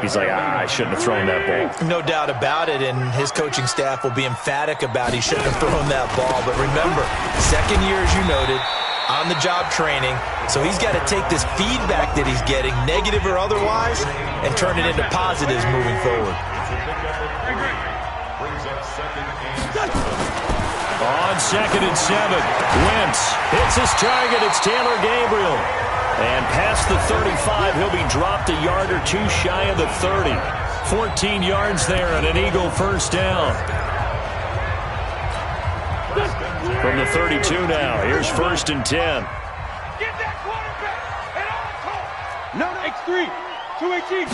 he's like, I shouldn't have thrown that ball. No doubt about it, and his coaching staff will be emphatic about he shouldn't have thrown that ball. But remember, second year, as you noted, on-the-job training, so he's got to take this feedback that he's getting, negative or otherwise, and turn it into positives moving forward. On 2nd and 7, Wentz hits his target. It's Taylor Gabriel. And past the 35, he'll be dropped a yard or two shy of the 30. 14 yards there and an Eagle first down. From the 32 now, here's 1st and 10. Get that quarterback and on. No, X3, 218.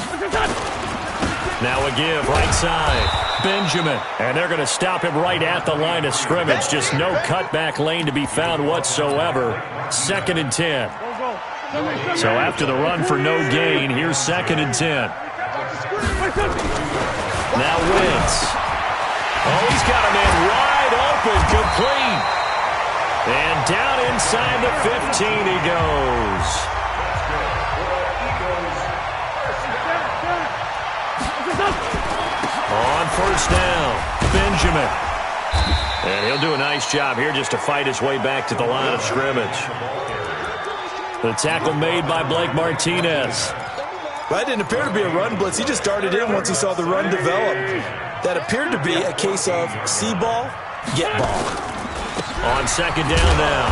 Now a give, right side. Benjamin. And they're going to stop him right at the line of scrimmage. Just no cutback lane to be found whatsoever. 2nd and 10. So after the run for no gain, here's 2nd and 10. Now Wentz. Oh, he's got a man wide open, complete. And down inside the 15 he goes. On 1st down, Benjamin. And he'll do a nice job here just to fight his way back to the line of scrimmage. The tackle made by Blake Martinez. Well, that didn't appear to be a run blitz. He just started in once he saw the run develop. That appeared to be a case of see ball, get ball. On 2nd down now,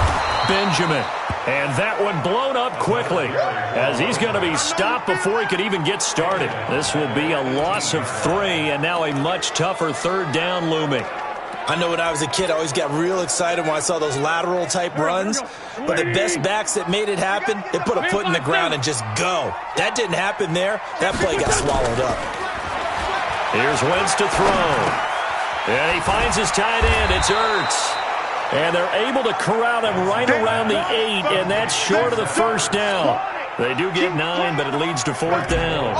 Benjamin. And that one blown up quickly as he's going to be stopped before he could even get started. This will be a loss of 3 and now a much tougher 3rd down looming. I know when I was a kid, I always got real excited when I saw those lateral-type runs. But the best backs that made it happen, they put a foot in the ground and just go. That didn't happen there. That play got swallowed up. Here's Wentz to throw. And he finds his tight end. It's Ertz. And they're able to corral him right around the 8, and that's short of the 1st down. They do get 9, but it leads to 4th down.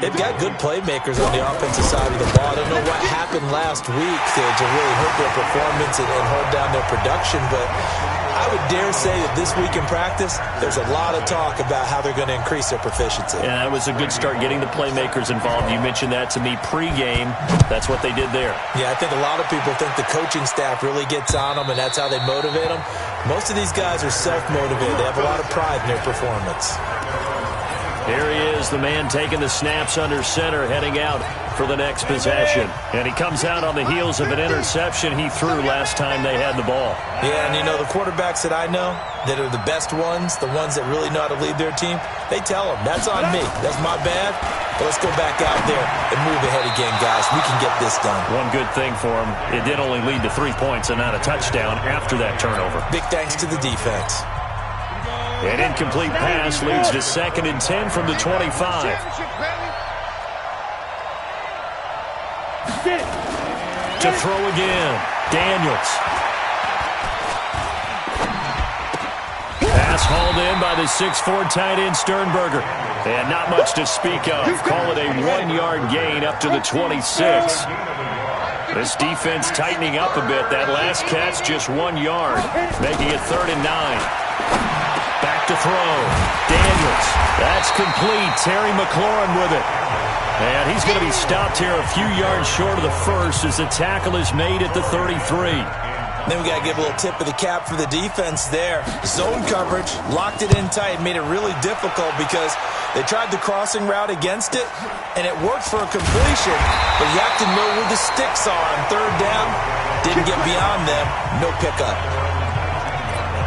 They've got good playmakers on the offensive side of the ball. I don't know what happened last week to really hurt their performance and hold down their production, but I would dare say that this week in practice, there's a lot of talk about how they're going to increase their proficiency. Yeah, that was a good start getting the playmakers involved. You mentioned that to me pregame. That's what they did there. Yeah, I think a lot of people think the coaching staff really gets on them, and that's how they motivate them. Most of these guys are self-motivated. They have a lot of pride in their performance. Here he is, the man taking the snaps under center, heading out for the next possession. And he comes out on the heels of an interception he threw last time they had the ball. Yeah, and you know, the quarterbacks that I know that are the best ones, the ones that really know how to lead their team, they tell them, that's on me. That's my bad. But let's go back out there and move ahead again, guys. We can get this done. One good thing for him, it did only lead to 3 points and not a touchdown after that turnover. Big thanks to the defense. An incomplete pass leads to 2nd and 10 from the 25. To throw again, Daniels. Pass hauled in by the 6'4" tight end Sternberger. And not much to speak of. Call it a 1-yard gain up to the 26. This defense tightening up a bit. That last catch just 1 yard, making it 3rd and 9. Back to throw. Daniels. That's complete. Terry McLaurin with it. And he's going to be stopped here a few yards short of the 1st as the tackle is made at the 33. Then we got to give a little tip of the cap for the defense there. Zone coverage, locked it in tight, made it really difficult because they tried the crossing route against it, and it worked for a completion. But you have to know where the sticks are on 3rd down. Didn't get beyond them. No pickup.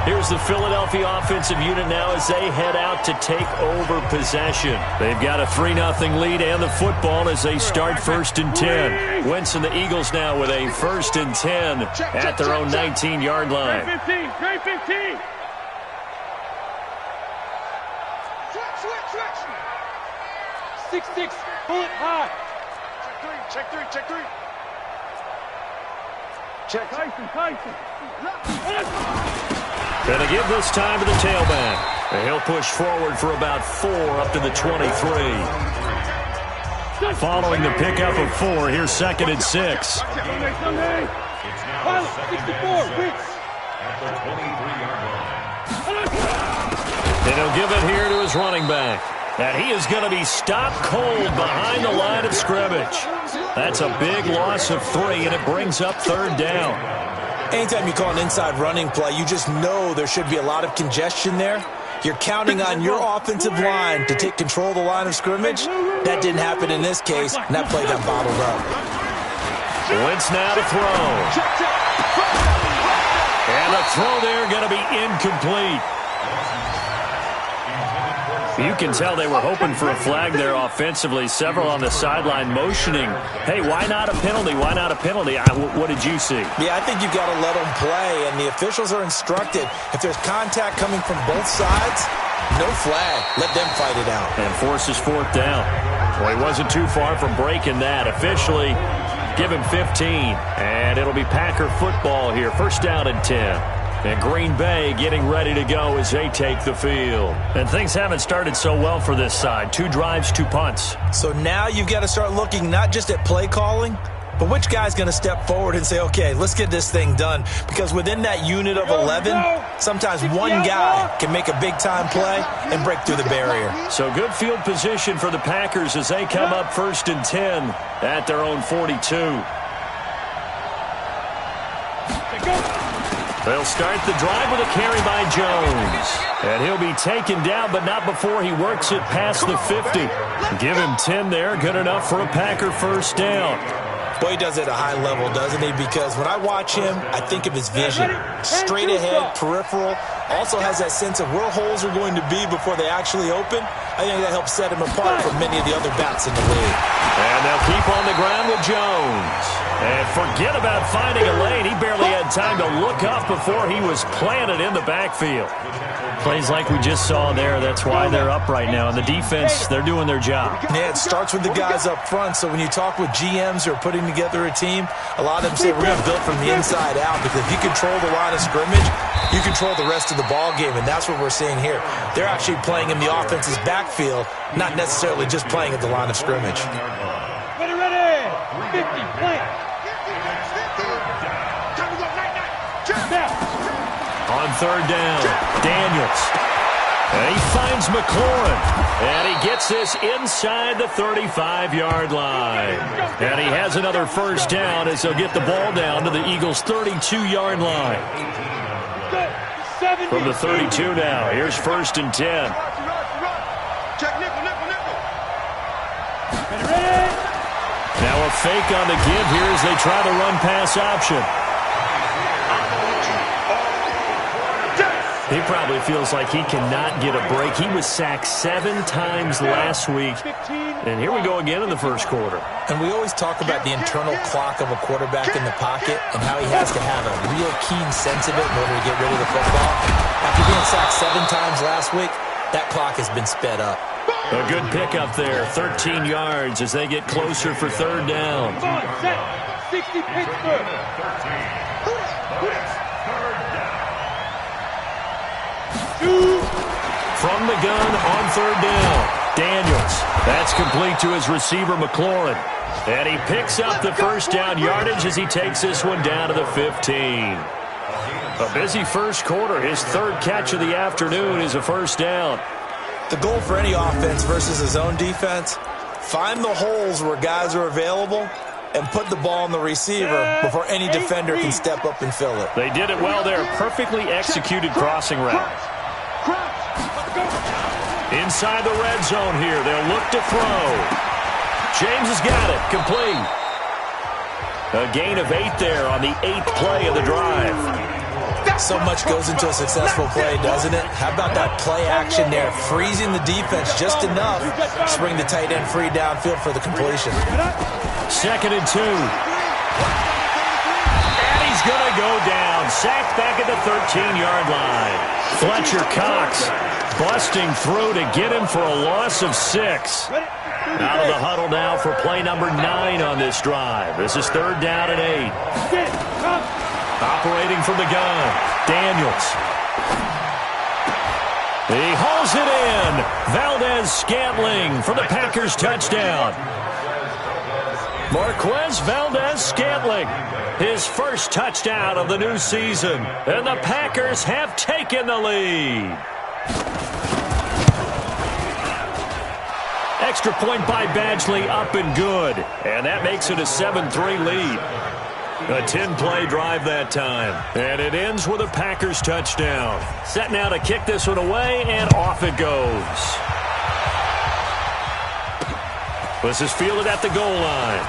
Here's the Philadelphia offensive unit now as they head out to take over possession. They've got a 3-0 lead and the football as they start 1st and 10. Wentz and the Eagles now with a 1st and 10 at their own 19-yard line. Trey 15, Trey 15. Switch. 6-6, pull it high. Check three. Check. Tyson. Gonna give this time to the tailback. And he'll push forward for about 4 up to the 23. Following the pickup of 4, here's 2nd and 6. Sunday. Pilot, 64, Wentz. And he'll give it here to his running back. And he is going to be stopped cold behind the line of scrimmage. That's a big loss of 3, and it brings up third down. Anytime you call an inside running play, you just know there should be a lot of congestion there. You're counting on your offensive line to take control of the line of scrimmage. That didn't happen in this case, and that play got bottled up. Wentz now to throw. And the throw there going to be incomplete. You can tell they were hoping for a flag there offensively. Several on the sideline motioning. Hey, why not a penalty? Why not a penalty? What did you see? Yeah, I think you've got to let them play, and the officials are instructed. If there's contact coming from both sides, no flag. Let them fight it out. And forces fourth down. Well, he wasn't too far from breaking that. Officially, give him 15. And it'll be Packer football here. First down and 10. And Green Bay getting ready to go as they take the field. And things haven't started so well for this side. 2 drives, 2 punts. So now you've got to start looking not just at play calling, but which guy's going to step forward and say, okay, let's get this thing done. Because within that unit of 11, sometimes one guy can make a big-time play and break through the barrier. So good field position for the Packers as they come up first and 10 at their own 42. They'll start the drive with a carry by Jones. And he'll be taken down, but not before he works it past the 50. Give him 10 there. Good enough for a Packer first down. Boy, he does it at a high level, doesn't he? Because when I watch him, I think of his vision. Straight ahead, peripheral. Also has that sense of where holes are going to be before they actually open. I think that helps set him apart from many of the other bats in the league. And they'll keep on the ground with Jones. And forget about finding a lane. He barely had time to look up before he was planted in the backfield. Plays like we just saw there. That's why they're up right now. And the defense, they're doing their job. Yeah, it starts with the guys up front. So when you talk with GMs who are putting together a team, a lot of them say we're going to build from the inside out. Because if you control the line of scrimmage, you control the rest of the ball game. And that's what we're seeing here. They're actually playing in the offense's backfield, not necessarily just playing at the line of scrimmage. Ready, 50, play. On third down, Daniels. And he finds McLaurin. And he gets this inside the 35-yard line. And he has another first down as they'll get the ball down to the Eagles' 32-yard line. From the 32 now, here's first and 10. Now a fake on the give here as they try the run-pass option. He probably feels like he cannot get a break. He was sacked 7 times last week. And here we go again in the first quarter. And we always talk about the internal clock of a quarterback in the pocket and how he has to have a real keen sense of it in order to get rid of the football. After being sacked 7 times last week, that clock has been sped up. A good pickup there, 13 yards as they get closer for third down. 60 Pittsburgh. From the gun on third down, Daniels. That's complete to his receiver, McLaurin. And he picks up the first down yardage as he takes this one down to the 15. A busy first quarter. His third catch of the afternoon is a first down. The goal for any offense versus a zone defense, find the holes where guys are available and put the ball on the receiver before any defender can step up and fill it. They did it well there. Perfectly executed crossing route. Inside the red zone here. They'll look to throw. James has got it. Complete. A gain of 8 there on the 8th play of the drive. So much goes into a successful play, doesn't it? How about that play action there? Freezing the defense just enough to bring the tight end free downfield for the completion. Second and 2. And he's going to go down. Sacked back at the 13-yard line. Fletcher Cox busting through to get him for a loss of 6. Out of the huddle now for play number 9 on this drive. This is third down and 8. Operating from the gun, Daniels. He hauls it in. Valdez-Scantling for the Packers touchdown. Marquez Valdez-Scantling, his first touchdown of the new season. And the Packers have taken the lead. extra point by Badgley, up and good. And that makes it a 7-3 lead. A 10-play drive that time. And it ends with a Packers touchdown. Set now to kick this one away, and off it goes. This is fielded at the goal line.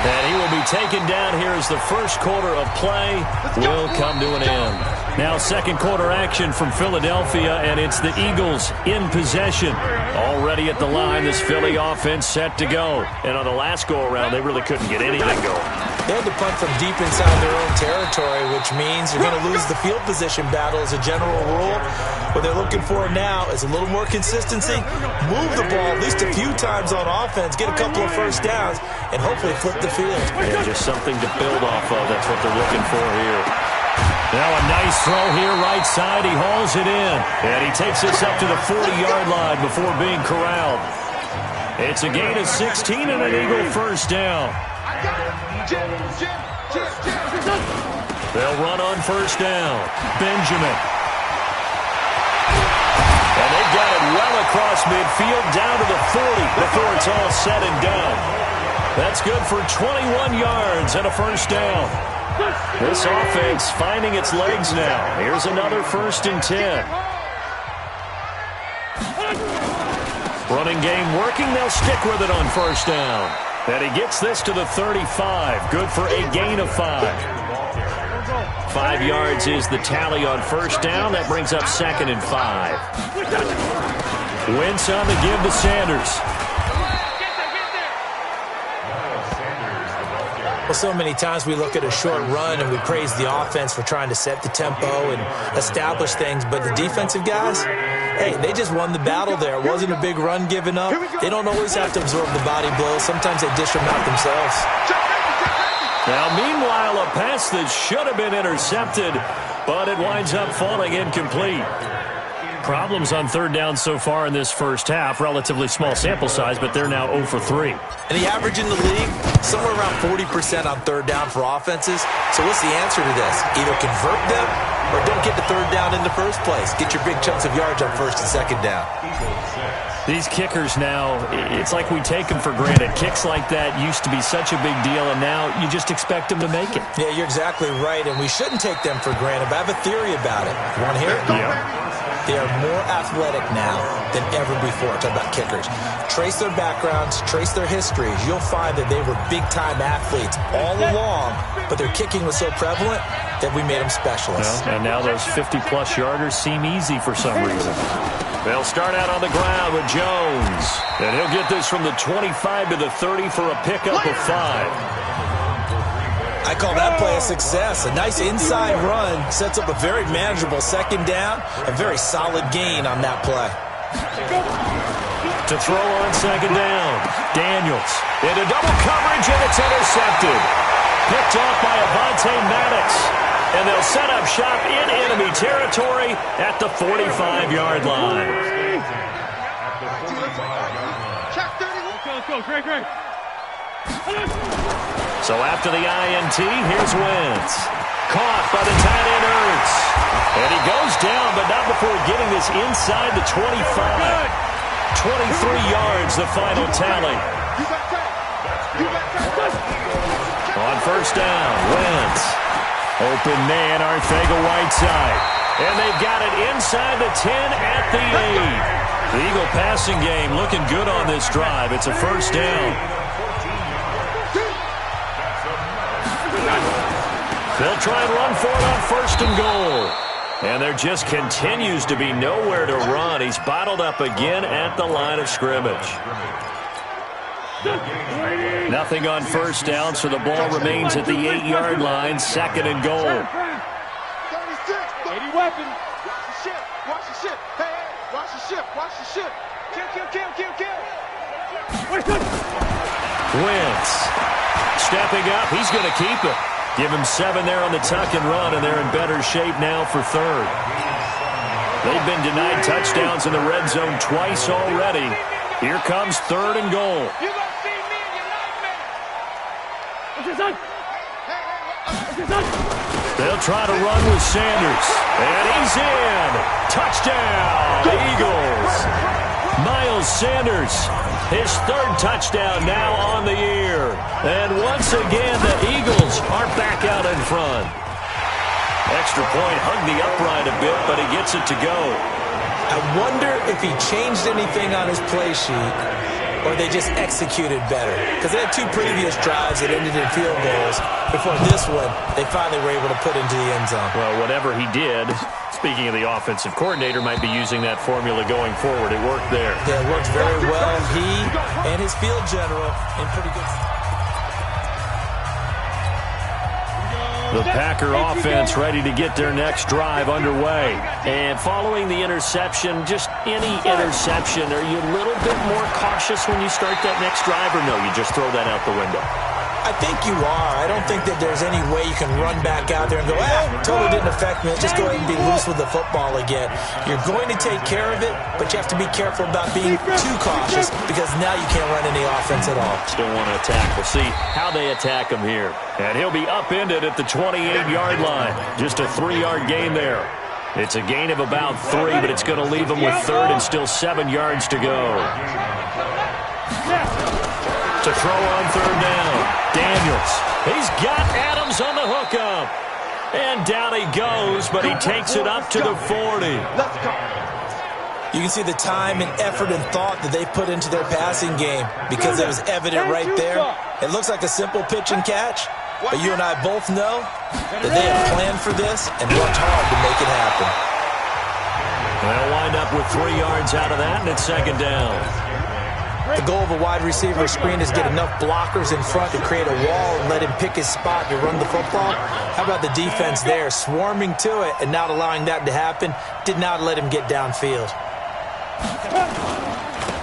And he will be taken down here as the first quarter of play will come to an end. Now second quarter action from Philadelphia, and it's the Eagles in possession. Already at the line, this Philly offense set to go. And on the last go-around, they really couldn't get anything going. They had to punt from deep inside their own territory, which means you're going to lose the field position battle as a general rule. What they're looking for now is a little more consistency, move the ball at least a few times on offense, get a couple of first downs, and hopefully flip the field. Yeah, just something to build off of. That's what they're looking for here. Now a nice throw here, right side. He hauls it in, and he takes this up to the 40-yard line before being corralled. It's a gain of 16 and an Eagle first down. They'll run on first down. Benjamin. And they've got it well across midfield, down to the 40 before it's all said and done. That's good for 21 yards and a first down. This offense finding its legs now. Here's another 1st and 10. Running game working. They'll stick with it on first down. And he gets this to the 35. Good for a gain of 5. 5 yards is the tally on first down. That brings up 2nd and 5. Wentz on the give to Sanders. Well, so many times we look at a short run and we praise the offense for trying to set the tempo and establish things, but the defensive guys, hey, they just won the battle there. It wasn't a big run given up. They don't always have to absorb the body blows. Sometimes they dish them out themselves. Now, meanwhile, a pass that should have been intercepted, but it winds up falling incomplete. Problems on third down so far in this first half. Relatively small sample size, but they're now 0 for 3. And the average in the league, somewhere around 40% on third down for offenses. So what's the answer to this? Either convert them or don't get the third down in the first place. Get your big chunks of yards on first and second down. These kickers now, it's like we take them for granted. Kicks like that used to be such a big deal, and now you just expect them to make it. Yeah, you're exactly right, and we shouldn't take them for granted, but I have a theory about it. You want to hear it? Yeah. They are more athletic now than ever before. Talk about kickers. Trace their backgrounds, trace their histories. You'll find that they were big-time athletes all along, but their kicking was so prevalent that we made them specialists. Well, and now those 50-plus yarders seem easy for some reason. They'll start out on the ground with Jones. And he'll get this from the 25 to the 30 for a pickup of 5. I call that play a success. A nice inside run sets up a very manageable second down. A very solid gain on that play. To throw on second down. Daniels into double coverage, and it's intercepted. Picked off by Avonte Maddox. And they'll set up shop in enemy territory at the 45-yard line. Let's go, Greg. So after the INT, here's Wentz. Caught by the tight end Ertz. And he goes down, but not before getting this inside the 25. 23 yards, the final tally. On first down, Wentz. Open man, Arcega-Whiteside. And they've got it inside the 10 at the 8. The Eagle passing game looking good on this drive. It's a first down. They'll try and run for it on first and goal. And there just continues to be nowhere to run. He's bottled up again at the line of scrimmage. Nothing on first down, so the ball remains at the 8-yard line, second and goal. 36, 80 weapons. Watch the ship. Watch the ship. Hey, watch the ship. Watch the ship. Kill. Wentz stepping up. He's going to keep it. Give him 7 there on the tuck and run, and they're in better shape now for third. They've been denied touchdowns in the red zone twice already. Here comes third and goal. You gonna see me and you like me. What's your son? What's your son? They'll try to run with Sanders. And he's in. Touchdown, Eagles. Miles Sanders, his third touchdown now on the year. And once again, the Eagles are back out in front. Extra point hugged the upright a bit, but he gets it to go. I wonder if he changed anything on his play sheet or they just executed better. Because they had two previous drives that ended in field goals. Before this one, they finally were able to put into the end zone. Well, whatever he did, speaking of the offensive coordinator, might be using that formula going forward. It worked there. Yeah, it worked very well. He and his field general in pretty good. The Packer offense ready to get their next drive underway. And following the interception, just any interception, are you a little bit more cautious when you start that next drive, or no, you just throw that out the window? I think you are. I don't think that there's any way you can run back out there and go, totally didn't affect me. Just go ahead and be loose with the football again. You're going to take care of it, but you have to be careful about being too cautious because now you can't run any offense at all. Still want to attack. We'll see how they attack him here. And he'll be upended at the 28-yard line. Just a 3-yard gain there. It's a gain of about 3, but it's going to leave him with third and still 7 yards to go. To throw on third down, Daniels. He's got Adams on the hookup. And down he goes, but he takes it up to the 40. You can see the time and effort and thought that they put into their passing game because it was evident right there. It looks like a simple pitch and catch, but you and I both know that they have planned for this and worked hard to make it happen. They'll wind up with 3 yards out of that, and it's second down. The goal of a wide receiver screen is get enough blockers in front to create a wall and let him pick his spot to run the football. How about the defense there, swarming to it and not allowing that to happen? Did not let him get downfield.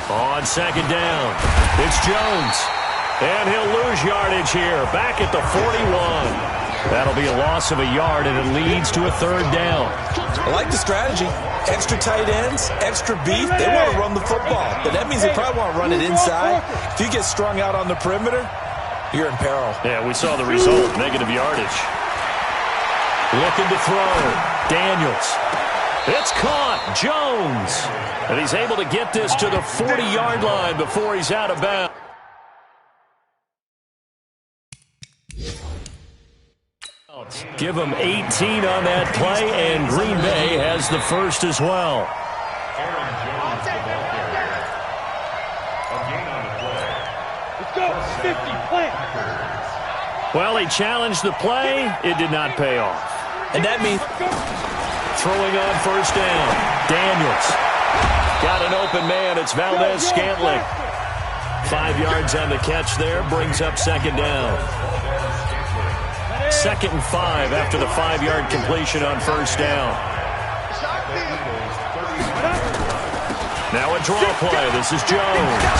On second down, it's Jones. And he'll lose yardage here, back at the 41. That'll be a loss of a yard, and it leads to a third down. I like the strategy. Extra tight ends, extra beef. They want to run the football, but that means they probably want to run it inside. If you get strung out on the perimeter, you're in peril. Yeah, we saw the result, negative yardage. Looking to throw, Daniels. It's caught, Jones. And he's able to get this to the 40-yard line before he's out of bounds. Give him 18 on that play, and Green Bay has the first as well. Let's go. 50, play. Well, he challenged the play. It did not pay off. And that means throwing on first down. Daniels. Got an open man. It's Valdez-Scantling. 5 yards on the catch there. Brings up second down. 2nd and 5 after the 5-yard completion on first down. Now a draw play. This is Jones.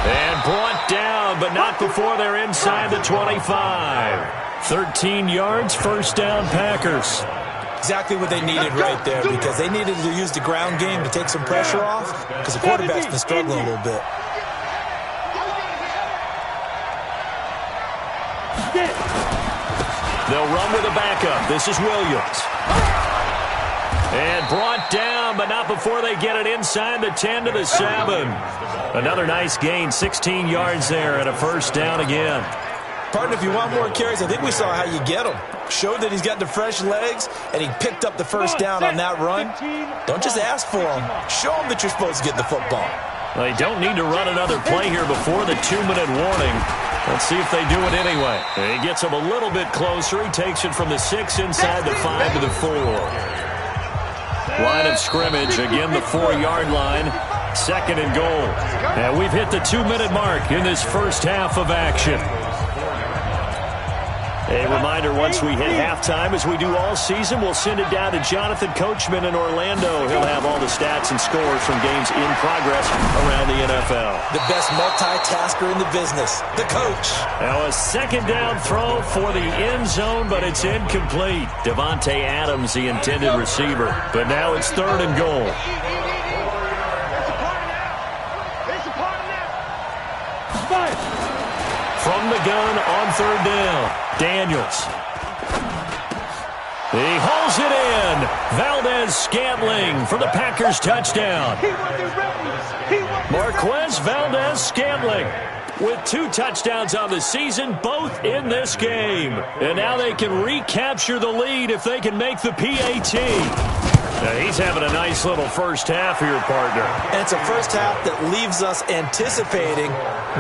And brought down, but not before they're inside the 25. 13 yards, first down, Packers. exactly what they needed right there because they needed to use the ground game to take some pressure off because the quarterback's been struggling a little bit. They'll run with a backup. This is Williams. And brought down, but not before they get it inside the 10 to the 7. Another nice gain, 16 yards there, and a first down again. Partner, if you want more carries, I think we saw how you get him. Showed that he's got the fresh legs, and he picked up the first down on that run. Don't just ask for him. Show him that you're supposed to get the football. They don't need to run another play here before the 2-minute warning. Let's see if they do it anyway. He gets him a little bit closer. He takes it from the 6 inside the 5 to the 4. Line of scrimmage, again the 4-yard line. 2nd and goal. And we've hit the 2-minute mark in this first half of action. A reminder, once we hit halftime, as we do all season, we'll send it down to Jonathan Coachman in Orlando. He'll have all the stats and scores from games in progress around the NFL. The best multitasker in the business, the coach. Now a second down throw for the end zone, but it's incomplete. Devontae Adams, the intended receiver. But now it's 3rd and goal. From the gun on 3rd down, Daniels. He holds it in. Valdez-Scantling for the Packers touchdown. Marquez Valdez-Scantling with 2 touchdowns on the season, both in this game. And now they can recapture the lead if they can make the PAT. Now he's having a nice little first half here, partner. And it's a first half that leaves us anticipating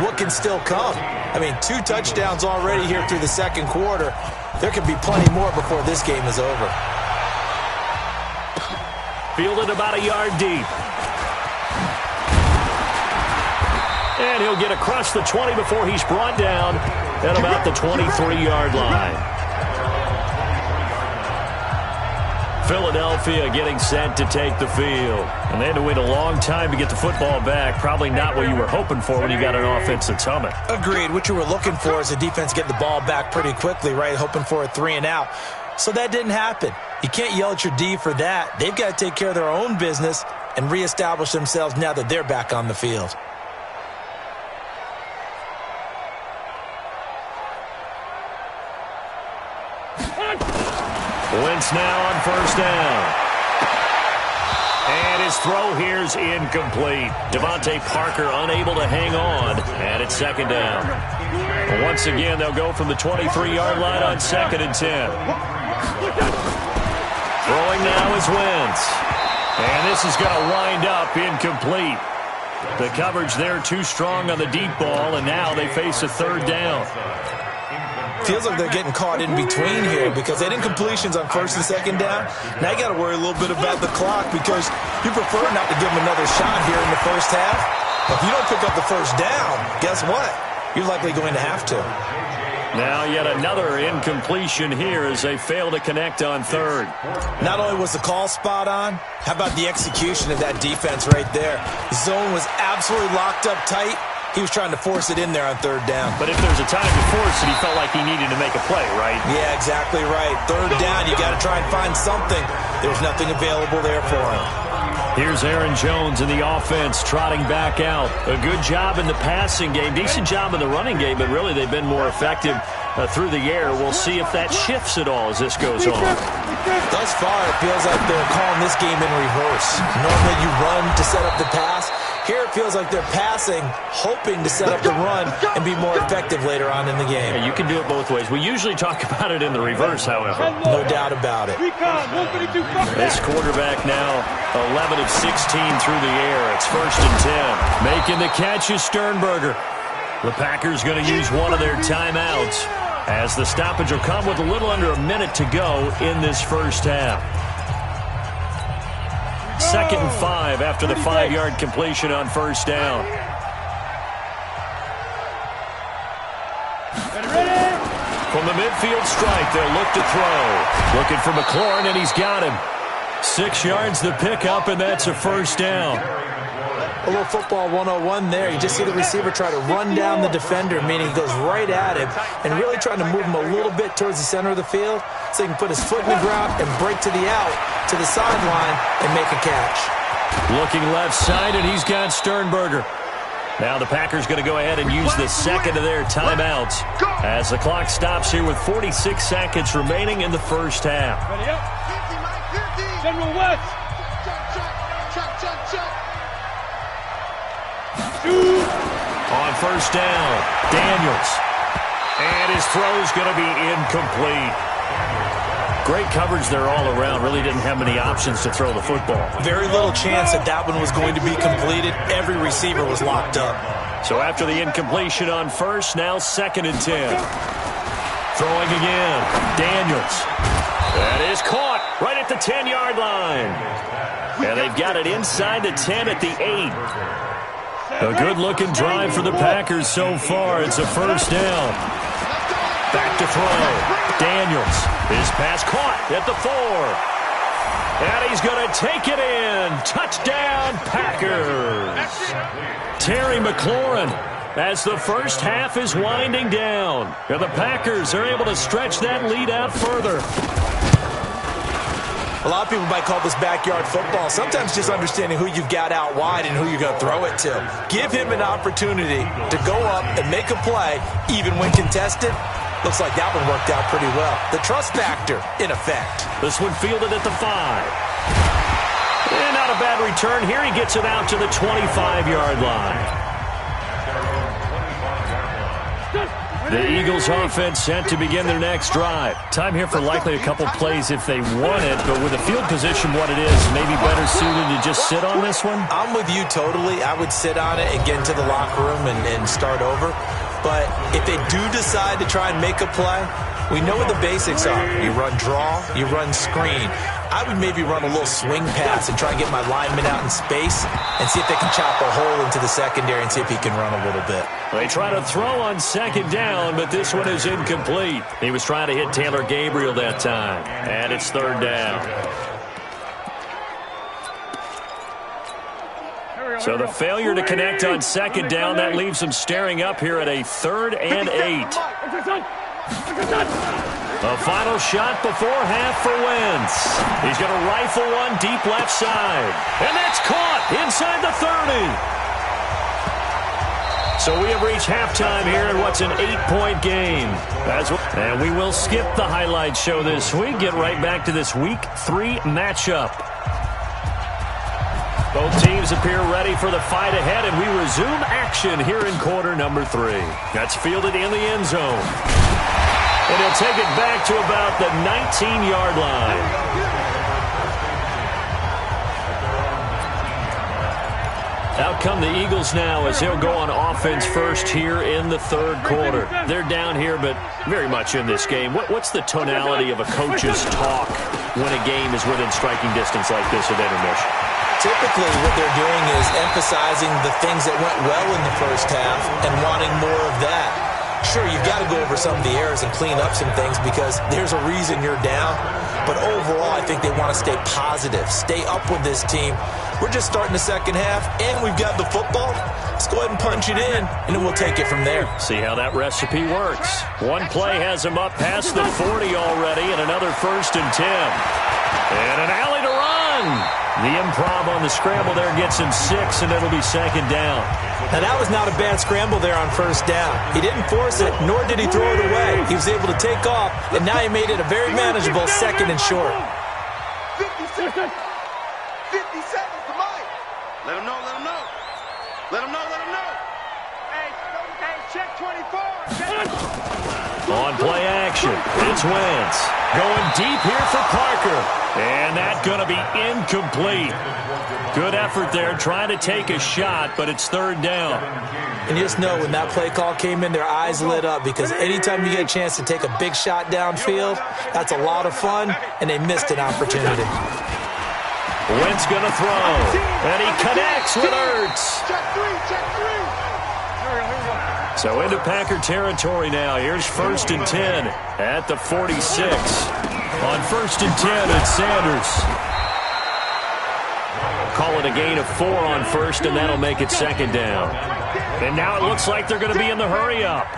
what can still come. I mean, 2 touchdowns already here through the second quarter. There could be plenty more before this game is over. Fielded about a yard deep. And he'll get across the 20 before he's brought down at about the 23-yard line. Philadelphia getting set to take the field. And they had to wait a long time to get the football back. Probably not what you were hoping for when you got an offense that's humming. Agreed. What you were looking for is a defense get the ball back pretty quickly, right? Hoping for a 3-and-out. So that didn't happen. You can't yell at your D for that. They've got to take care of their own business and reestablish themselves now that they're back on the field. Wentz now on first down. And his throw here's incomplete. Devontae Parker unable to hang on. And it's second down. Once again, they'll go from the 23-yard line on 2nd and 10. Throwing now is Wentz. And this is going to wind up incomplete. The coverage there too strong on the deep ball, and now they face a 3rd down. Feels like they're getting caught in between here because they didn't completions on 1st and 2nd down. Now you got to worry a little bit about the clock because you prefer not to give them another shot here in the first half. If you don't pick up the 1st down, guess what? You're likely going to have to. Now yet another incompletion here as they fail to connect on 3rd. Not only was the call spot on, how about the execution of that defense right there? Zone was absolutely locked up tight. He was trying to force it in there on 3rd down. But if there's a time to force it, he felt like he needed to make a play, right? Yeah, exactly right. 3rd down, you got to try and find something. There's nothing available there for him. Here's Aaron Jones in the offense trotting back out. A good job in the passing game, decent job in the running game, but really they've been more effective through the air. We'll see if that shifts at all as this goes on. Thus far, it feels like they're calling this game in reverse. Normally you run to set up the pass. Here it feels like they're passing, hoping to set up the run and be more effective later on in the game. Yeah, you can do it both ways. We usually talk about it in the reverse, however. No doubt about it. This quarterback now 11 of 16 through the air. It's 1st and 10. Making the catch is Sternberger. The Packers going to use one of their timeouts as the stoppage will come with a little under a minute to go in this first half. 2nd and 5 after the 5-yard completion on 1st down. From the midfield strike, they'll look to throw. Looking for McLaurin, and he's got him. 6 yards the pickup, and that's a 1st down. A little football 101 there. You just see the receiver try to run down the defender, meaning he goes right at him and really trying to move him a little bit towards the center of the field so he can put his foot in the ground and break to the out, to the sideline, and make a catch. Looking left side, and he's got Sternberger. Now the Packers going to go ahead and use the 2nd of their timeouts as the clock stops here with 46 seconds remaining in the first half. Ready up. General West. Check. On 1st down, Daniels. And his throw's going to be incomplete. Great coverage there all around. Really didn't have many options to throw the football. Very little chance that one was going to be completed. Every receiver was locked up. So after the incompletion on 1st, now 2nd and 10. Throwing again, Daniels. That is caught right at the 10-yard line. And they've got it inside the 10 at the 8. A good-looking drive for the Packers so far. It's a 1st down. Back to throw. Daniels. His pass caught at the 4. And he's going to take it in. Touchdown, Packers. Terry McLaurin as the first half is winding down. And the Packers are able to stretch that lead out further. A lot of people might call this backyard football. Sometimes just understanding who you've got out wide and who you're going to throw it to. Give him an opportunity to go up and make a play, even when contested. Looks like that one worked out pretty well. The trust factor, in effect. This one fielded at the 5. And not a bad return here. He gets it out to the 25-yard line. The Eagles offense set to begin their next drive. Time here for likely a couple plays if they want it, but with the field position what it is, maybe better suited to just sit on this one? I'm with you totally. I would sit on it and get into the locker room and start over. But if they do decide to try and make a play, we know what the basics are. You run draw, you run screen. I would maybe run a little swing pass and try and get my lineman out in space and see if they can chop a hole into the secondary and see if he can run a little bit. They try to throw on second down, but this one is incomplete. He was trying to hit Taylor Gabriel that time, and it's third down. So the failure to connect on second down, that leaves them staring up here at a 3rd and 8. A final shot before half for Wentz. He's going to rifle one deep left side. And that's caught inside the 30. So we have reached halftime here in what's an 8-point game. And we will skip the highlight show this week. Get right back to this Week 3 matchup. Both teams appear ready for the fight ahead, and we resume action here in quarter number 3. That's fielded in the end zone. And he'll take it back to about the 19-yard line. Out come the Eagles now as he'll go on offense first here in the 3rd quarter. They're down here, but very much in this game. What's the tonality of a coach's talk when a game is within striking distance like this at intermission? Typically, what they're doing is emphasizing the things that went well in the first half and wanting more of that. Sure, you've got to go over some of the errors and clean up some things because there's a reason you're down. But overall, I think they want to stay positive, stay up with this team. We're just starting the second half, and we've got the football. Let's go ahead and punch it in, and then we'll take it from there. See how that recipe works. One play has him up past the 40 already, and another 1st and 10. And an alley to run. The improv on the scramble there gets him 6, and it'll be second down. Now, that was not a bad scramble there on 1st down. He didn't force it, nor did he throw it away. He was able to take off, and now he made it a very manageable 2nd and short. 50 seconds. 50 seconds to Mike. Let him know, let him know. Let him know, let him know. Hey, check 24. On play action, it's Wentz. Going deep here for Parker. And that's going to be incomplete. Good effort there, trying to take a shot, but it's 3rd down. And you just know when that play call came in, their eyes lit up because anytime you get a chance to take a big shot downfield, that's a lot of fun, and they missed an opportunity. Wentz going to throw, and he connects with Ertz. Check 3, check 3. So into Packer territory now. Here's 1st and 10 at the 46. On 1st and 10, it's Sanders. Call it a gain of 4 on 1st, and that'll make it 2nd down. And now it looks like they're going to be in the hurry-up.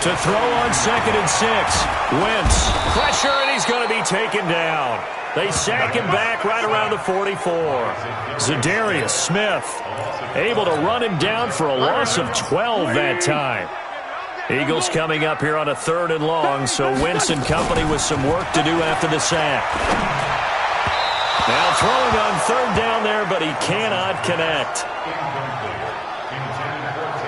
To throw on 2nd and 6. Wentz, pressure, and he's going to be taken down. They sack him back right around the 44. Zadarius Smith able to run him down for a loss of 12 that time. Eagles coming up here on a 3rd and long, so Wentz and company with some work to do after the sack. Now throwing on 3rd down there, but he cannot connect.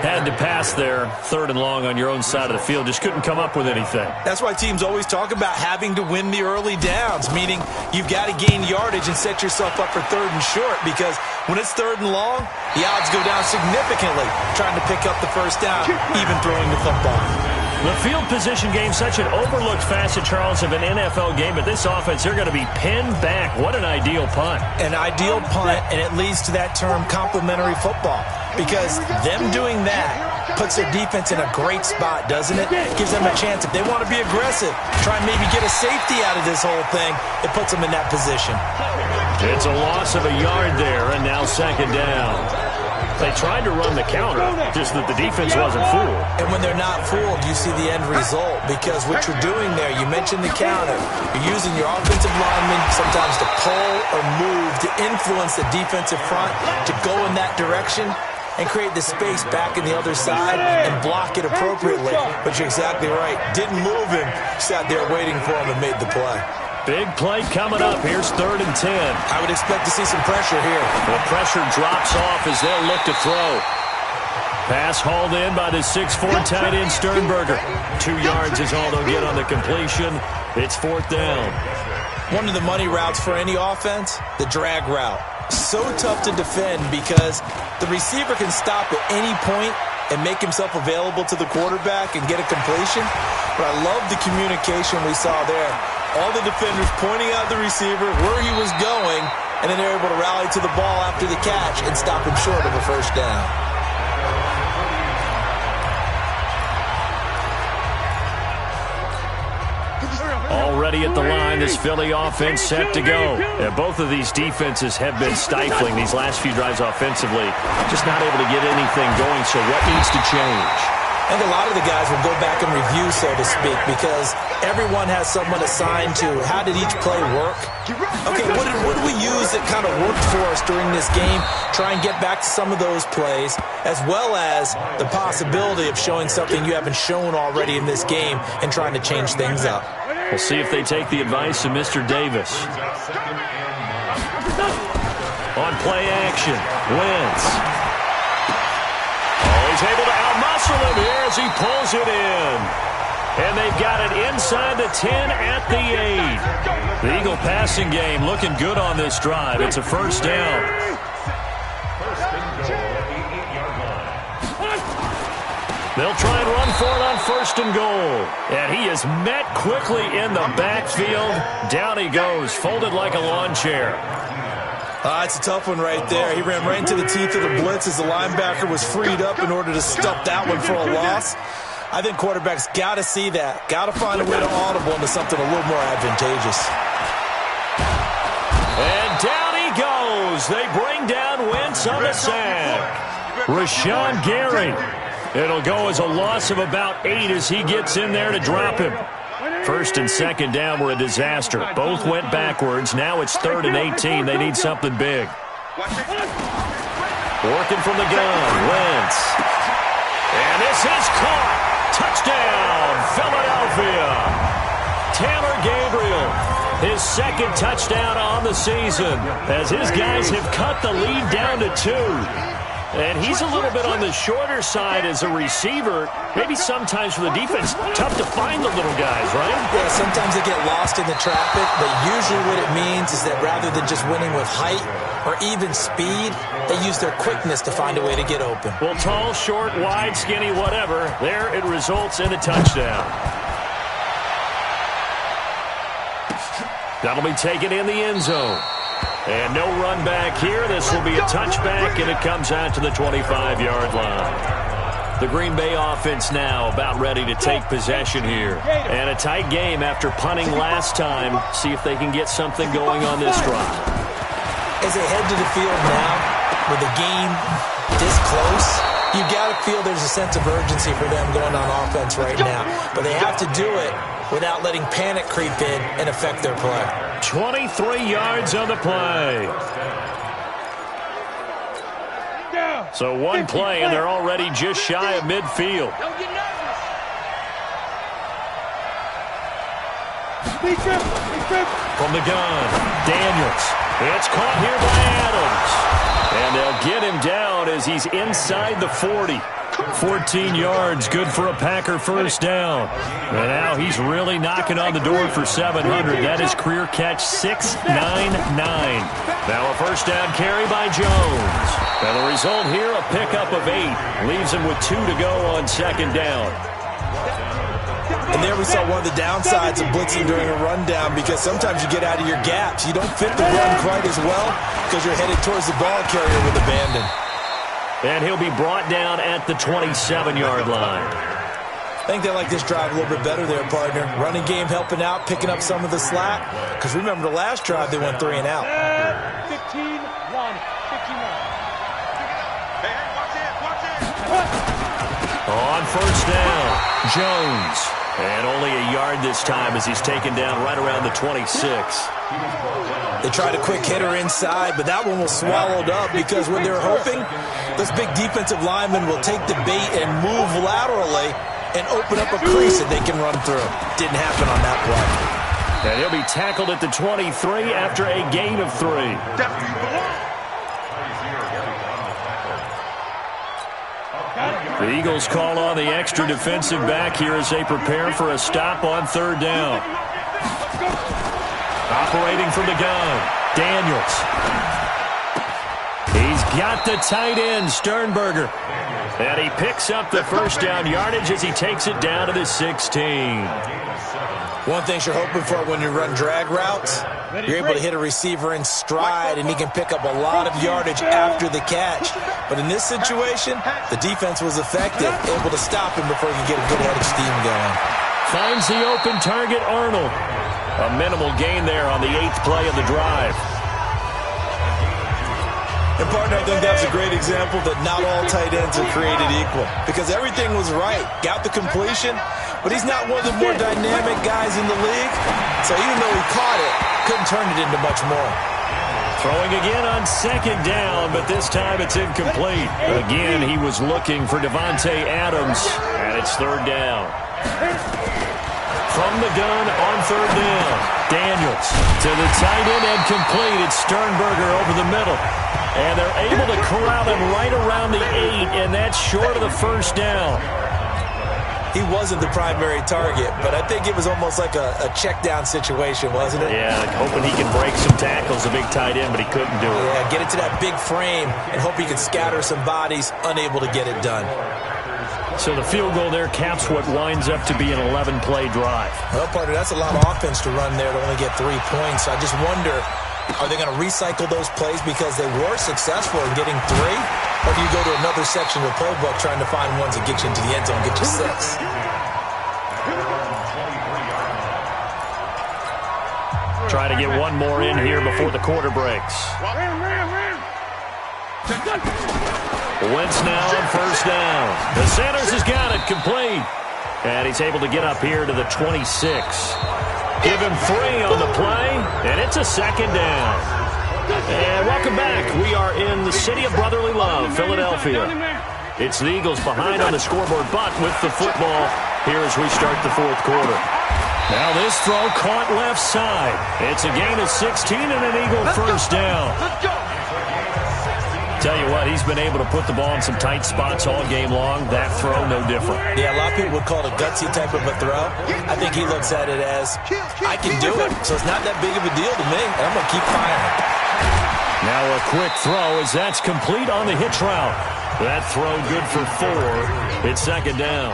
Had to pass there, 3rd and long on your own side of the field. Just couldn't come up with anything. That's why teams always talk about having to win the early downs, meaning you've got to gain yardage and set yourself up for 3rd and short, because when it's 3rd and long, the odds go down significantly trying to pick up the 1st down, even throwing the football. The field position game, such an overlooked facet, Charles, of an NFL game, but this offense, they're going to be pinned back. What an ideal punt. An ideal punt, and it leads to that term complementary football, because them doing that puts their defense in a great spot, doesn't it? Gives them a chance. If they want to be aggressive, try and maybe get a safety out of this whole thing, it puts them in that position. It's a loss of a yard there, and now 2nd down. They tried to run the counter, just that the defense wasn't fooled. And when they're not fooled, you see the end result, because what you're doing there, you mentioned the counter. You're using your offensive linemen sometimes to pull or move, to influence the defensive front, to go in that direction. and create the space back in the other side and block it appropriately. But you're exactly right. Didn't move him. Sat there waiting for him and made the play. Big play coming up. Here's 3rd and 10. I would expect to see some pressure here. The pressure drops off as they'll look to throw. Pass hauled in by the 6'4" tight end Sternberger. 2 yards is all they'll get on the completion. It's 4th down. One of the money routes for any offense, the drag route. So tough to defend because the receiver can stop at any point and make himself available to the quarterback and get a completion. But I love the communication we saw there. All the defenders pointing out the receiver, where he was going, and then they're able to rally to the ball after the catch and stop him short of a 1st down. Already at the line, this Philly offense set to go. And both of these defenses have been stifling these last few drives offensively. Just not able to get anything going, so what needs to change? I think a lot of the guys will go back and review, so to speak, because everyone has someone assigned to how did each play work. Okay, what did we use that kind of worked for us during this game? Try and get back to some of those plays, as well as the possibility of showing something you haven't shown already in this game and trying to change things up. We'll see if they take the advice of Mr. Davis. On play action, Wentz. Oh, he's able to outmuscle him here as he pulls it in. And they've got it inside the 10 at the 8. The Eagle passing game looking good on this drive. It's a 1st down. They'll try and run for it on 1st and goal. And he is met quickly in the backfield. Down he goes, folded like a lawn chair. It's a tough one right there. He ran right into the teeth of the blitz as the linebacker was freed up in order to stuff that one for a loss. I think quarterbacks got to see that. Got to find a way to audible into something a little more advantageous. And down he goes. They bring down Wentz on the sack. Rashawn Gary. It'll go as a loss of about 8 as he gets in there to drop him. 1st and 2nd down were a disaster. Both went backwards. Now it's 3rd and 18. They need something big. Working from the gun, Wentz. And this is caught. Touchdown, Philadelphia. Taylor Gabriel, his 2nd touchdown on the season as his guys have cut the lead down to 2. And he's a little bit on the shorter side as a receiver. Maybe sometimes for the defense, tough to find the little guys, right? Yeah, sometimes they get lost in the traffic, but usually what it means is that rather than just winning with height or even speed, they use their quickness to find a way to get open. Well, tall, short, wide, skinny, whatever, there it results in a touchdown. That'll be taken in the end zone. And no run back here. This will be a touchback, and it comes out to the 25-yard line. The Green Bay offense now about ready to take possession here. And a tight game after punting last time. See if they can get something going on this drive. As they head to the field now, with the game this close, you got to feel there's a sense of urgency for them going on offense right now. But they have to do it without letting panic creep in and affect their play. 23 yards on the play. So one play, and they're already just shy of midfield. From the gun, Daniels. It's caught here by Adams. And they'll get him down as he's inside the 40. 14 yards, good for a Packer 1st down. And now he's really knocking on the door for 700. That is career catch 699. Now a 1st down carry by Jones. And the result here, a pickup of 8. Leaves him with 2 to go on 2nd down. And there we saw one of the downsides of blitzing during a rundown, because sometimes you get out of your gaps. You don't fit the run quite as well because you're headed towards the ball carrier with abandon. And he'll be brought down at the 27-yard line. I think they like this drive a little bit better there, partner. Running game helping out, picking up some of the slack. Because remember the last drive, they went 3 and out. 15-1. 15-1. Hey, watch it. On 1st down, Jones. And only a yard this time as he's taken down right around the 26. They tried a quick hitter inside, but that one was swallowed up because what they were hoping, Those big defensive linemen will take the bait and move laterally and open up a crease that they can run through. Didn't happen on that play. And he'll be tackled at the 23 after a gain of 3. The Eagles call on the extra defensive back here as they prepare for a stop on 3rd down. Operating from the gun, Daniels. He's got the tight end, Sternberger. And he picks up the first down yardage as he takes it down to the 16. One thing you're hoping for when you run drag routes, you're able to hit a receiver in stride, and he can pick up a lot of yardage after the catch. But in this situation, the defense was effective, able to stop him before he could get a good head of steam going. Finds the open target, Arnold. A minimal gain there on the 8th play of the drive. And, partner, I think that's a great example that not all tight ends are created equal, because everything was right. Got the completion, but he's not one of the more dynamic guys in the league. So even though he caught it, couldn't turn it into much more. Throwing again on 2nd down, but this time it's incomplete. Again, he was looking for Devontae Adams, and it's 3rd down. From the gun on 3rd down, Daniels to the tight end and complete. It's Sternberger over the middle. And they're able to corral him right around the 8, and that's short of the 1st down. He wasn't the primary target, but I think it was almost like a check-down situation, wasn't it? Yeah, like hoping he can break some tackles, a big tight end, but he couldn't do it. Yeah, get it to that big frame and hope he could scatter some bodies, unable to get it done. So the field goal there caps what winds up to be an 11-play drive. Well, partner, that's a lot of offense to run there to only get 3 points. I just wonder, are they going to recycle those plays because they were successful in getting 3? Or do you go to another section of the playbook trying to find ones that get you into the end zone and get you 6? Try to get one more in here before the quarter breaks. Wentz now on 1st down. The Sanders has got it complete. And he's able to get up here to the 26. Give him 3 on the play, and it's a 2nd down. And welcome back. We are in the city of brotherly love, Philadelphia. It's the Eagles behind on the scoreboard, but with the football here as we start the 4th quarter. Now this throw caught left side. It's a gain of 16 and an Eagle 1st down. Tell you what, he's been able to put the ball in some tight spots all game long. That throw, no different. Yeah, a lot of people would call it a gutsy type of a throw. I think he looks at it as, I can do it, so it's not that big of a deal to me, and I'm going to keep firing. Now a quick throw as that's complete on the hitch route. That throw good for 4. It's 2nd down.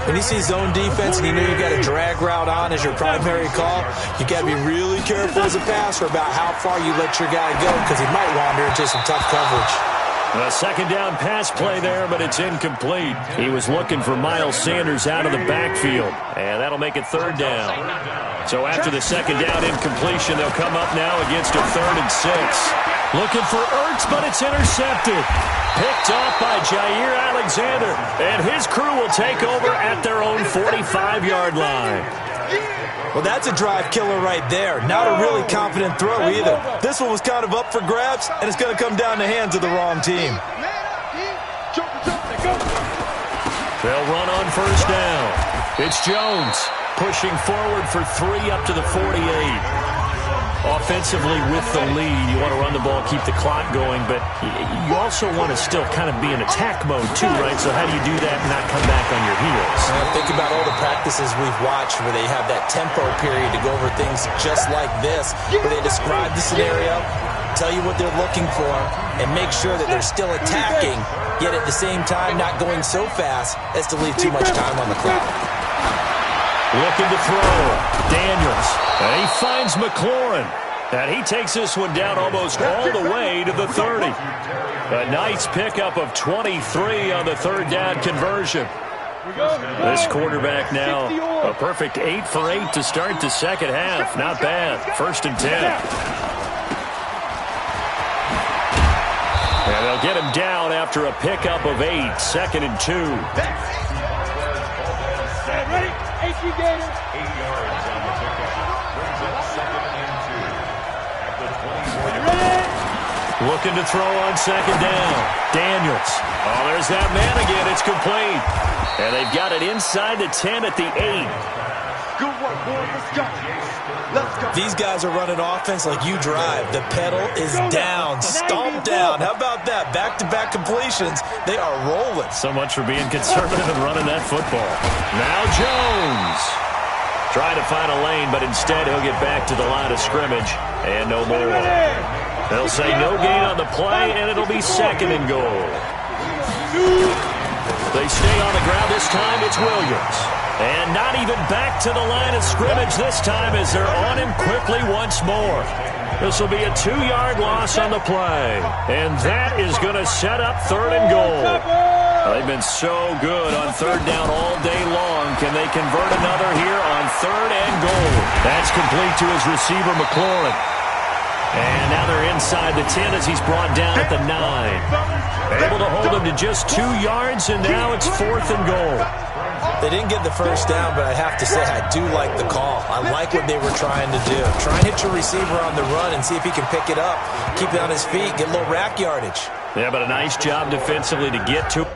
When you see zone defense and you know you've got a drag route on as your primary call, you got to be really careful as a passer about how far you let your guy go because he might wander into some tough coverage. A 2nd down pass play there, but it's incomplete. He was looking for Miles Sanders out of the backfield, and that'll make it 3rd down. So after the 2nd down incompletion, they'll come up now against a 3rd and 6. Looking for Ertz, but it's intercepted. Picked off by Jair Alexander, and his crew will take over at their own 45-yard line. Well, that's a drive killer right there. Not a really confident throw either. This one was kind of up for grabs, and it's going to come down the hands of the wrong team. They'll run on 1st down. It's Jones pushing forward for 3 up to the 48. Offensively with the lead, you want to run the ball, keep the clock going, but you also want to still kind of be in attack mode too, right? So how do you do that and not come back on your heels? Think about all the practices we've watched where they have that tempo period to go over things just like this, where they describe the scenario, tell you what they're looking for, and make sure that they're still attacking, yet at the same time not going so fast as to leave too much time on the clock. Looking to throw. Daniels. And he finds McLaurin. And he takes this one down almost all the way to the 30. A nice pickup of 23 on the 3rd down conversion. This quarterback now, a perfect 8 for 8 to start the 2nd half. Not bad. 1st and 10. And they'll get him down after a pickup of 8. 2nd and 2. Ready? 8 yards on the pickup. Brings it 2nd and 2. At the 24. Looking to throw on 2nd down. Daniels. Oh, there's that man again. It's complete. And they've got it inside the 10 at the 8. Good work, boys. Let's go. Let's go. These guys are running offense like you drive. The pedal is down, stomped down. How about that? Back-to-back completions. They are rolling. So much for being conservative and running that football. Now Jones. Trying to find a lane, but instead he'll get back to the line of scrimmage and no more. They'll say no gain on the play, and it'll be 2nd and goal. They stay on the ground this time. It's Williams. And not even back to the line of scrimmage this time as they're on him quickly once more. This will be a 2-yard loss on the play. And that is going to set up 3rd and goal. They've been so good on 3rd down all day long. Can they convert another here on 3rd and goal? That's complete to his receiver, McLaurin. And now they're inside the 10 as he's brought down at the 9. Able to hold him to just 2 yards, and now it's 4th and goal. They didn't get the first down, but I have to say I do like the call. I like what they were trying to do. Try and hit your receiver on the run and see if he can pick it up, keep it on his feet, get a little rack yardage. Yeah, but a nice job defensively to get to.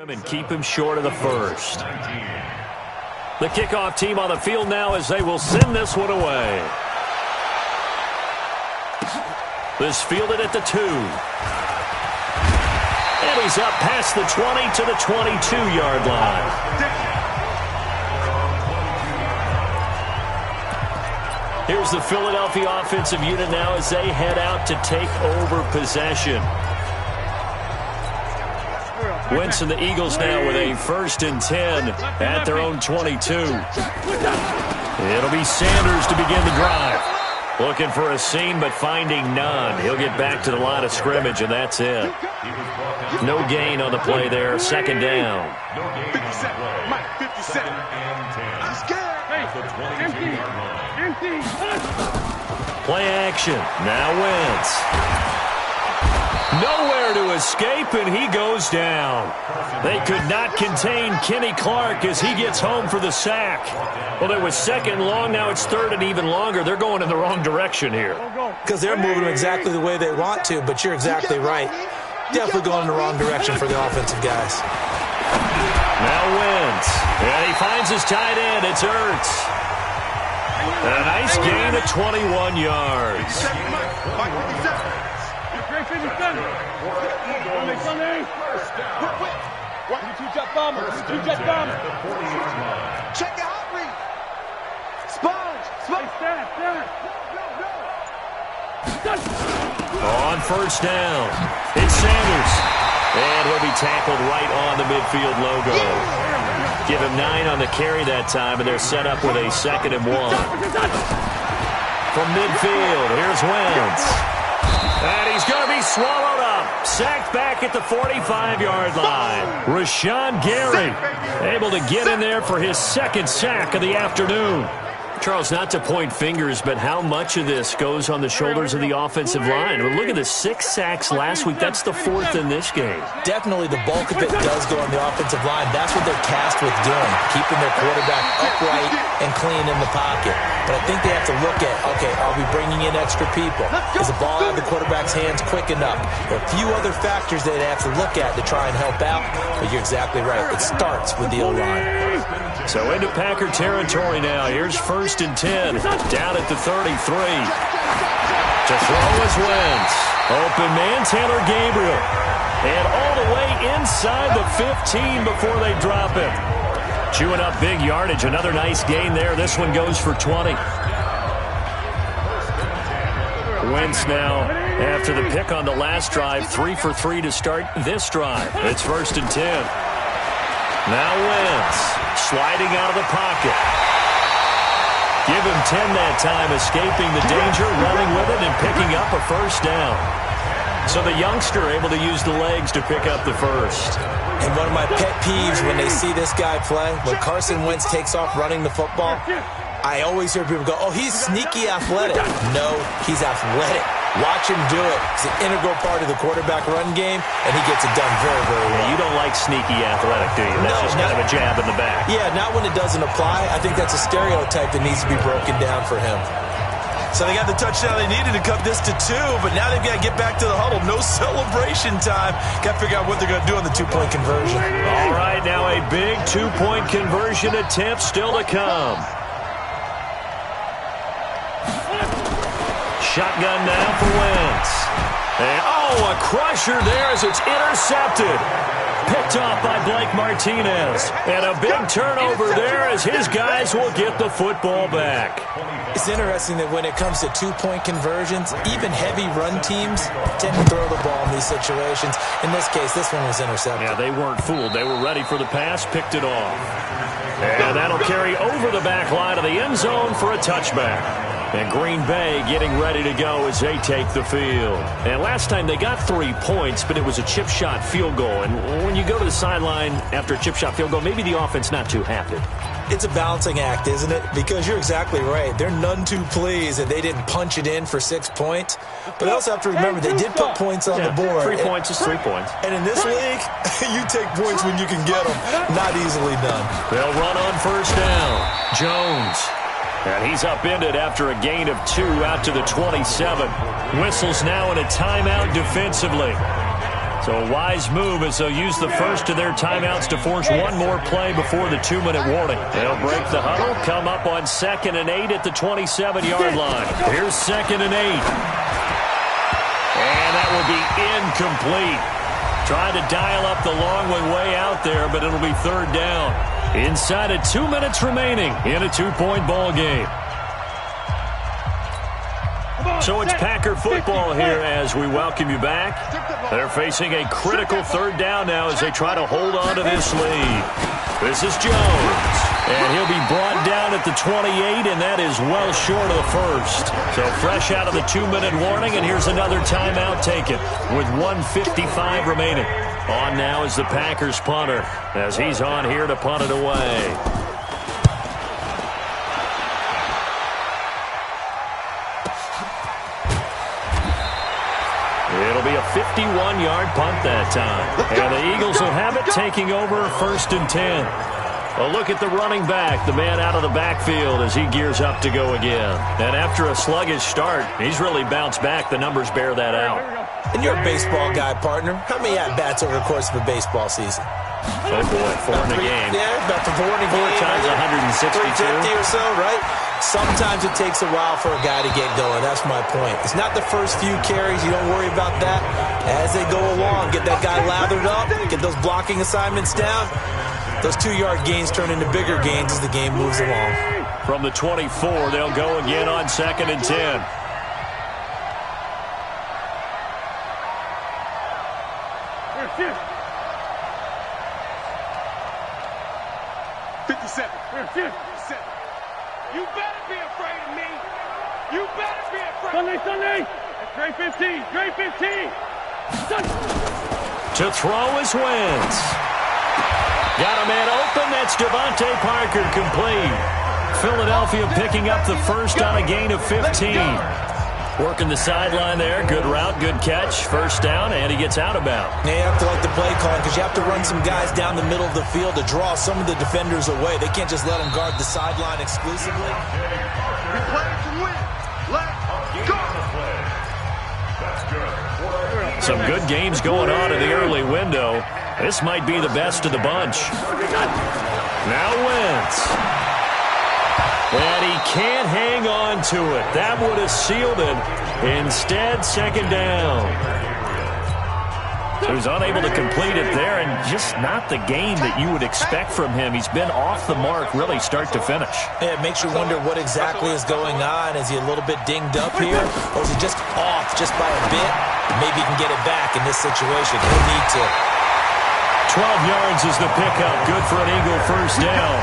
And keep him short of the first. The kickoff team on the field now as they will send this one away. This fielded at the 2. And he's up past the 20 to the 22-yard line. Here's the Philadelphia offensive unit now as they head out to take over possession. Wentz and the Eagles now with a 1st and 10 at their own 22. It'll be Sanders to begin the drive. Looking for a seam, but finding none. He'll get back to the line of scrimmage, and that's it. No gain on the play there. 2nd down. 57. Mike, 57. I'm scared. Empty. Play action. Now Wentz. Nowhere to escape, and he goes down. They could not contain Kenny Clark as he gets home for the sack. Well, it was 2nd long. Now it's 3rd and even longer. They're going in the wrong direction here. Because they're moving exactly the way they want to, but you're exactly right. Definitely going in the wrong direction for the offensive guys. Now Wentz. And he finds his tight end. It's Ertz. And a nice gain of 21 yards. Check the hot read. Sponge. On 1st down, it's Sanders. And he'll be tackled right on the midfield logo. Give him 9 on the carry that time, and they're set up with a 2nd and 1. From midfield, here's Wentz. And he's going to be swallowed up. Sacked back at the 45-yard line. Rashawn Gary able to get in there for his 2nd sack of the afternoon. Charles, not to point fingers, but how much of this goes on the shoulders of the offensive line? Well, look at the 6 sacks last week. That's the 4th in this game. Definitely the bulk of it does go on the offensive line. That's what they're tasked with doing, keeping their quarterback upright and clean in the pocket. But I think they have to look at, okay, are we bringing in extra people? Is the ball out of the quarterback's hands quick enough? There are a few other factors they'd have to look at to try and help out, but you're exactly right. It starts with the O-line. So into Packer territory now. Here's 1st and 10. Down at the 33. To throw is Wentz. Open man, Taylor Gabriel. And all the way inside the 15 before they drop him. Chewing up big yardage. Another nice gain there. This one goes for 20. Wentz now After the pick on the last drive, 3 for 3 to start this drive. It's 1st and 10. Now Wentz sliding out of the pocket. Give him 10 that time, escaping the danger, running with it, and picking up a first down. So the youngster able to use the legs to pick up the first. And one of my pet peeves when they see this guy play, when Carson Wentz takes off running the football, I always hear people go, oh, he's sneaky athletic. No, he's athletic. Watch him do it. It's an integral part of the quarterback run game, and he gets it done very, very well. You don't like sneaky athletic, do you? That's just kind of a jab in the back. Yeah, not when it doesn't apply. I think that's a stereotype that needs to be broken down for him. So they got the touchdown they needed to cut this to 2, but now they've got to get back to the huddle. No celebration time. Got to figure out what they're going to do on the 2-point conversion. All right, now a big 2-point conversion attempt still to come. Shotgun now for Wentz. And, a crusher there as it's intercepted. Picked off by Blake Martinez. And a big turnover there as his guys will get the football back. It's interesting that when it comes to 2-point conversions, even heavy run teams tend to throw the ball in these situations. In this case, this one was intercepted. Yeah, they weren't fooled. They were ready for the pass, picked it off. And that'll carry over the back line of the end zone for a touchback. And Green Bay getting ready to go as they take the field. And last time they got 3 points, but it was a chip shot field goal. And when you go to the sideline after a chip shot field goal, maybe the offense not too happy. It's a balancing act, isn't it? Because you're exactly right. They're none too pleased that they didn't punch it in for 6 points. But they also have to remember they did put points on the board. 3 points is 3 points. And in this league, you take points when you can get them. Not easily done. They'll run on first down. Jones. And he's upended after a gain of 2 out to the 27. Whistles now in a timeout defensively. So a wise move as they'll use the first of their timeouts to force one more play before the 2-minute warning. They'll break the huddle, come up on 2nd and 8 at the 27-yard line. Here's 2nd and 8. And that will be incomplete. Tried to dial up the long way out there, but it'll be 3rd down. Inside of 2 minutes remaining in a 2-point ball game. So it's Packer football here as we welcome you back. They're facing a critical 3rd down now as they try to hold on to this lead. This is Jones. And he'll be brought down at the 28, and that is well short of the first. So fresh out of the 2-minute warning, and here's another timeout taken with 1:55 remaining. On now is the Packers punter as he's on here to punt it away. It'll be a 51-yard punt that time. And the Eagles will have it, taking over 1st and 10. A look at the running back, the man out of the backfield as he gears up to go again. And after a sluggish start, he's really bounced back. The numbers bear that out. And you're a baseball guy, partner. How many at-bats over the course of a baseball season? Oh, boy, 4 in a game. Yeah, about 4 in a game. 4 times 162. 350 or so, right? Sometimes it takes a while for a guy to get going. That's my point. It's not the first few carries. You don't worry about that. As they go along, get that guy lathered up, get those blocking assignments down. Those 2-yard gains turn into bigger gains as the game moves along. From the 24, they'll go again on 2nd and 10. You better be afraid of me. You better be afraid. Sunday. Gray 15. Gray 15. To throw is Wentz. Got a man open. That's Devontae Parker, complete. Philadelphia picking up the first on a gain of 15. Working the sideline there. Good route, good catch. First down, and he gets out of bounds. Yeah, you have to like the play call because you have to run some guys down the middle of the field to draw some of the defenders away. They can't just let them guard the sideline exclusively. We play to win. Let's go. Some good games going on in the early window. This might be the best of the bunch. Now Wentz. And he can't hang on to it. That would have sealed it. Instead, 2nd down. So he's unable to complete it there, and just not the game that you would expect from him. He's been off the mark really start to finish. Yeah, it makes you wonder what exactly is going on. Is he a little bit dinged up here, or is he just off just by a bit? Maybe he can get it back in this situation. He'll need to. 12 yards is the pickup. Good for an Eagle first down.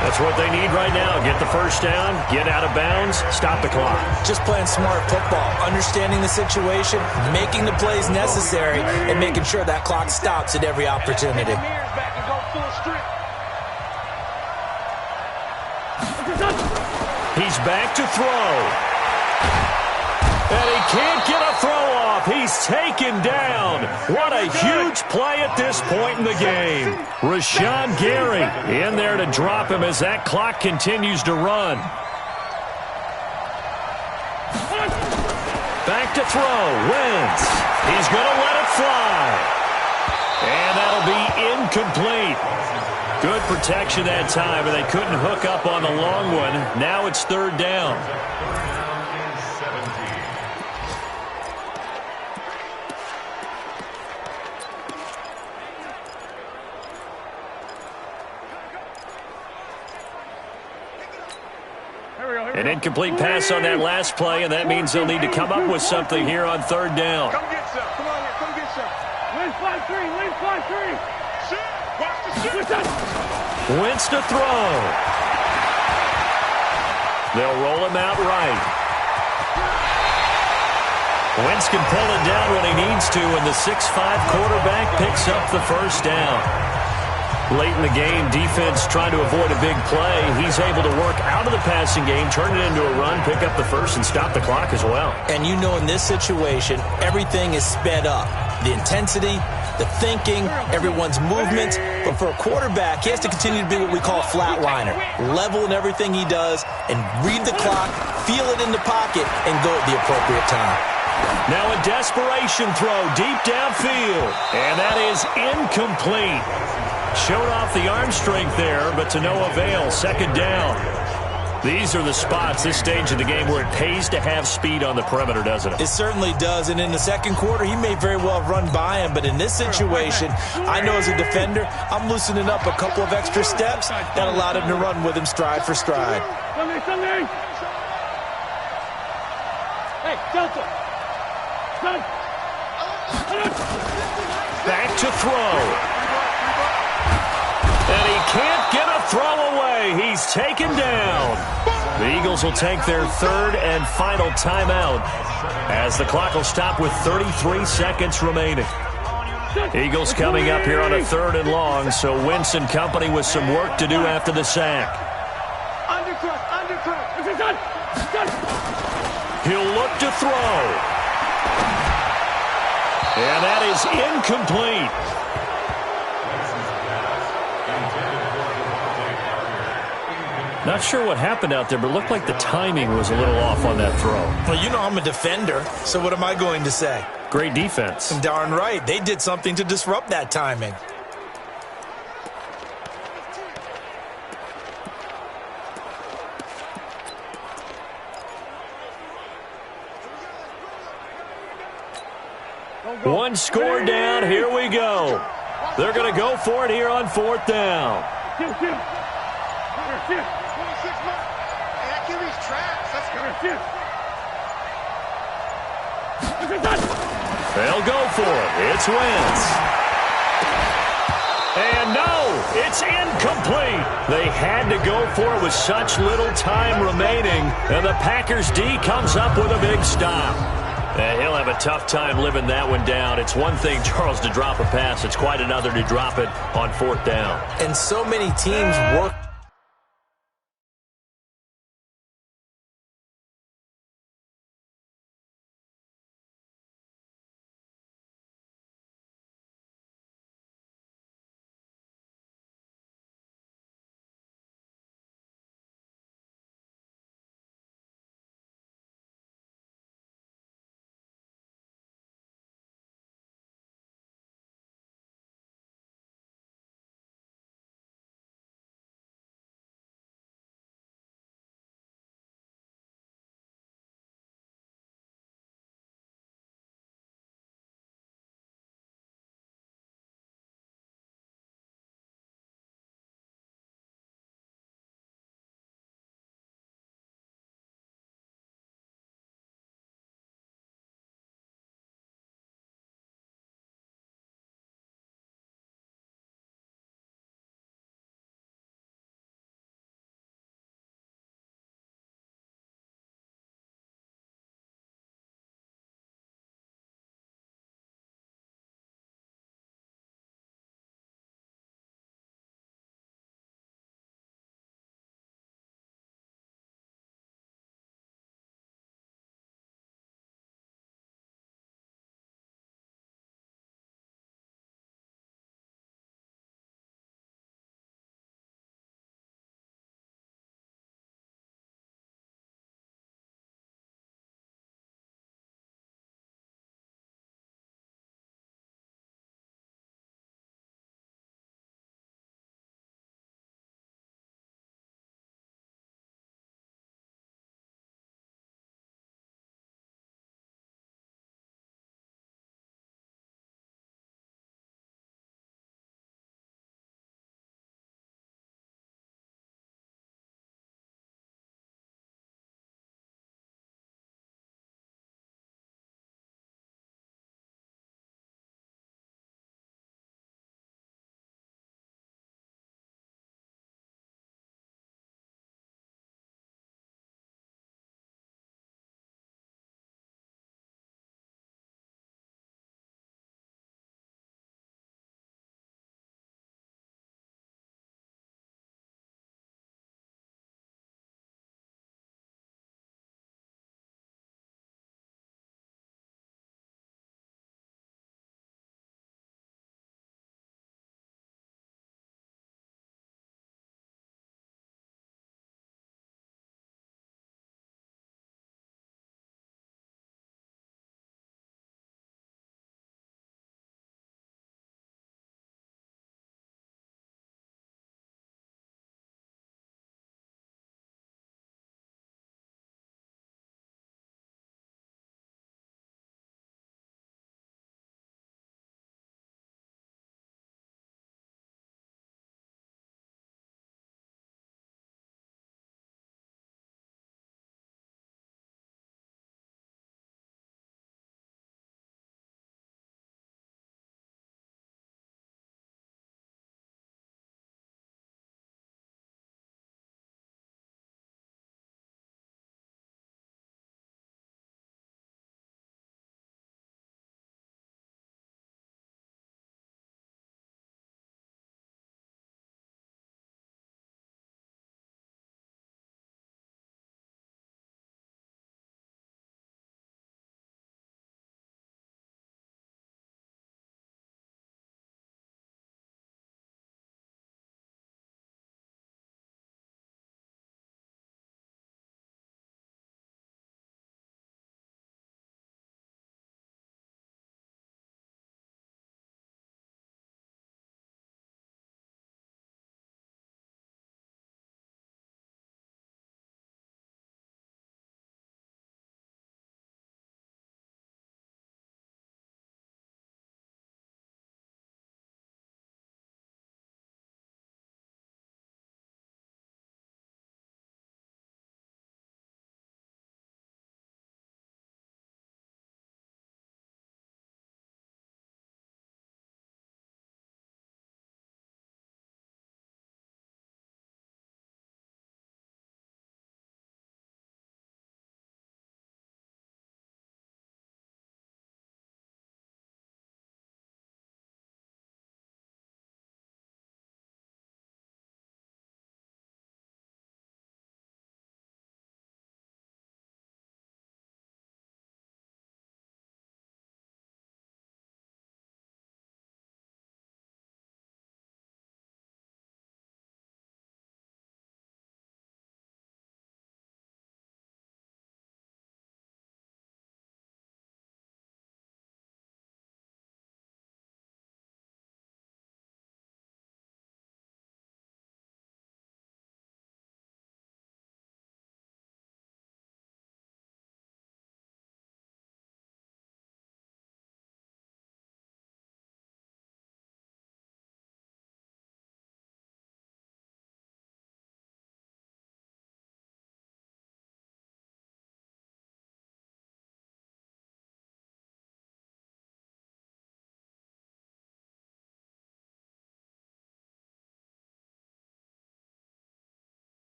That's what they need right now. Get the first down, get out of bounds, stop the clock. Just playing smart football, understanding the situation, making the plays necessary, and making sure that clock stops at every opportunity. He's back to throw. And he can't get a throw off. He's taken down. What a huge play at this point in the game. Rashawn Gary in there to drop him as that clock continues to run. Back to throw. Wentz. He's going to let it fly. And that'll be incomplete. Good protection that time, and they couldn't hook up on the long one. Now it's third down. An incomplete pass on that last play, and that means they'll need to come up with something here on third down. Come get some. Come on here. Come get some. Win 5-3. Win 5-3. Shit. Watch the shit. Wentz to throw. They'll roll him out right. Wentz can pull it down when he needs to, and the 6'5" quarterback picks up the first down. Late in the game, defense trying to avoid a big play. He's able to work out of the passing game, turn it into a run, pick up the first, and stop the clock as well. And you know in this situation, everything is sped up. The intensity, the thinking, everyone's movement. But for a quarterback, he has to continue to be what we call a flatliner. Level in everything he does and read the clock, feel it in the pocket, and go at the appropriate time. Now a desperation throw deep downfield. And that is incomplete. Showed off the arm strength there, but to no avail. Second down. These are the spots, this stage of the game, where it pays to have speed on the perimeter, doesn't it? It certainly does, and in the second quarter, he may very well have run by him, but in this situation, I know as a defender, I'm loosening up a couple of extra steps that allowed him to run with him stride for stride. Hey, Delta. Back to throw. And he can't get a throw away. He's taken down. The Eagles will take their third and final timeout as the clock will stop with 33 seconds remaining. Eagles coming up here on a third and long, so Wentz and company with some work to do after the sack. He'll look to throw. And that is incomplete. Not sure what happened out there, but it looked like the timing was a little off on that throw. Well, you know I'm a defender, so what am I going to say? Great defense. Darn right. They did something to disrupt that timing. One score down. Here we go. They're going to go for it here on fourth down. They'll go for it. It's Wentz. And no, it's incomplete. They had to go for it with such little time remaining. And the Packers D comes up with a big stop. And he'll have a tough time living that one down. It's one thing, Charles, to drop a pass. It's quite another to drop it on fourth down. And so many teams work